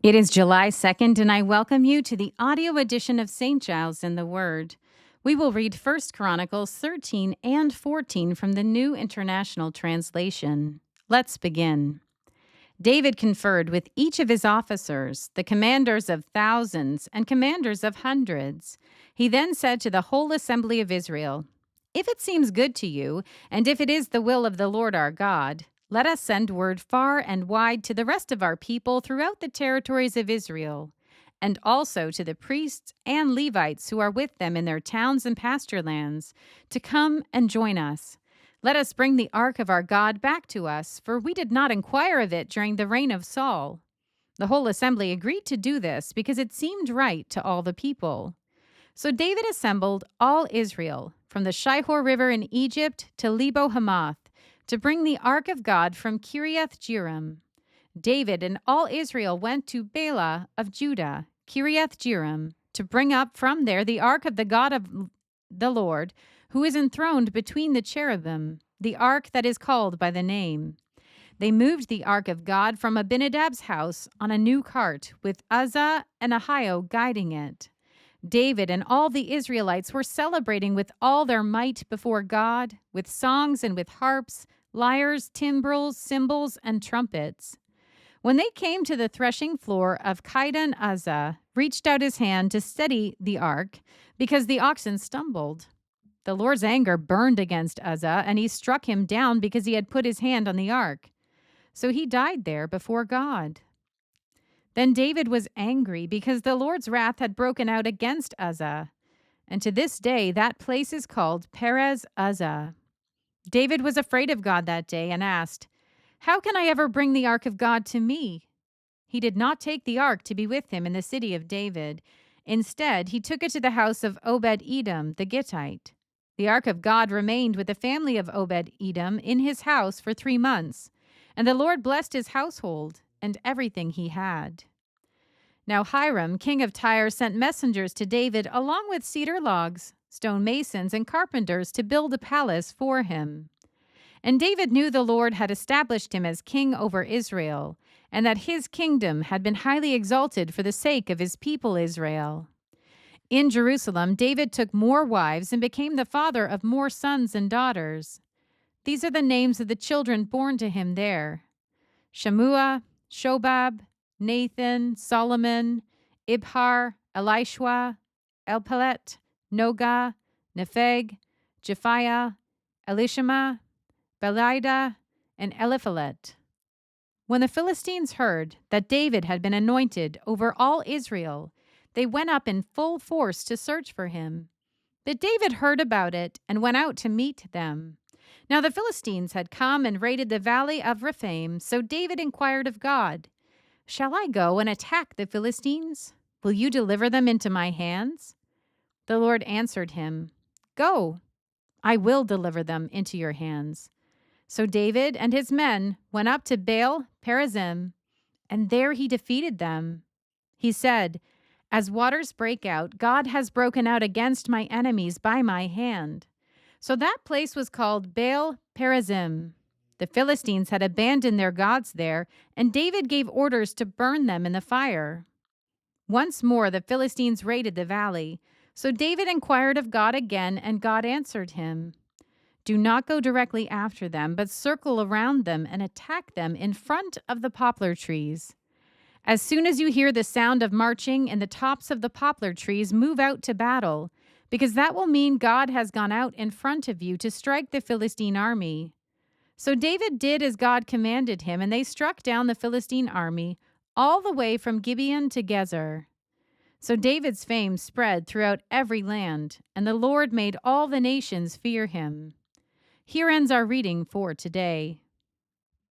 It is July 2nd, and I welcome you to the audio edition of St. Giles in the Word. We will read 1 Chronicles 13 and 14 from the New International Translation. Let's begin. David conferred with each of his officers, the commanders of thousands and commanders of hundreds. He then said to the whole assembly of Israel, "If it seems good to you, and if it is the will of the Lord our God, let us send word far and wide to the rest of our people throughout the territories of Israel, and also to the priests and Levites who are with them in their towns and pasture lands, to come and join us. Let us bring the ark of our God back to us, for we did not inquire of it during the reign of Saul." The whole assembly agreed to do this because it seemed right to all the people. So David assembled all Israel, from the Shihor River in Egypt to Lebo Hamath, to bring the ark of God from Kiriath Jearim. David and all Israel went to Bela of Judah, Kiriath Jearim, to bring up from there the ark of the God of the Lord, who is enthroned between the cherubim, the ark that is called by the name. They moved the ark of God from Abinadab's house on a new cart, with Uzzah and Ahio guiding it. David and all the Israelites were celebrating with all their might before God, with songs and with harps, lyres, timbrels, cymbals, and trumpets. When they came to the threshing floor of Chidon, Uzzah reached out his hand to steady the ark, because the oxen stumbled. The Lord's anger burned against Uzzah, and he struck him down because he had put his hand on the ark. So he died there before God. Then David was angry because the Lord's wrath had broken out against Uzzah, and to this day that place is called Perez Uzzah. David was afraid of God that day and asked, "How can I ever bring the ark of God to me?" He did not take the ark to be with him in the city of David. Instead, he took it to the house of Obed-Edom the Gittite. The ark of God remained with the family of Obed-Edom in his house for 3 months, and the Lord blessed his household and everything he had. Now Hiram, king of Tyre, sent messengers to David along with cedar logs, stone masons, and carpenters to build a palace for him. And David knew the Lord had established him as king over Israel, and that his kingdom had been highly exalted for the sake of his people Israel. In Jerusalem, David took more wives and became the father of more sons and daughters. These are the names of the children born to him there: Shammua, Shobab, Nathan, Solomon, Ibhar, Elishua, Elpelet, Noga, Nepheg, Japhiah, Elishama, Belida, and Eliphalet. When the Philistines heard that David had been anointed over all Israel, they went up in full force to search for him. But David heard about it and went out to meet them. Now the Philistines had come and raided the valley of Rephaim, so David inquired of God, "Shall I go and attack the Philistines? Will you deliver them into my hands?" The Lord answered him, "Go, I will deliver them into your hands." So David and his men went up to Baal Perazim, and there he defeated them. He said, "As waters break out, God has broken out against my enemies by my hand." So that place was called Baal Perazim. The Philistines had abandoned their gods there, and David gave orders to burn them in the fire. Once more the Philistines raided the valley. So David inquired of God again, and God answered him, "Do not go directly after them, but circle around them and attack them in front of the poplar trees. As soon as you hear the sound of marching in the tops of the poplar trees, move out to battle, because that will mean God has gone out in front of you to strike the Philistine army." So David did as God commanded him, and they struck down the Philistine army all the way from Gibeon to Gezer. So David's fame spread throughout every land, and the Lord made all the nations fear him. Here ends our reading for today.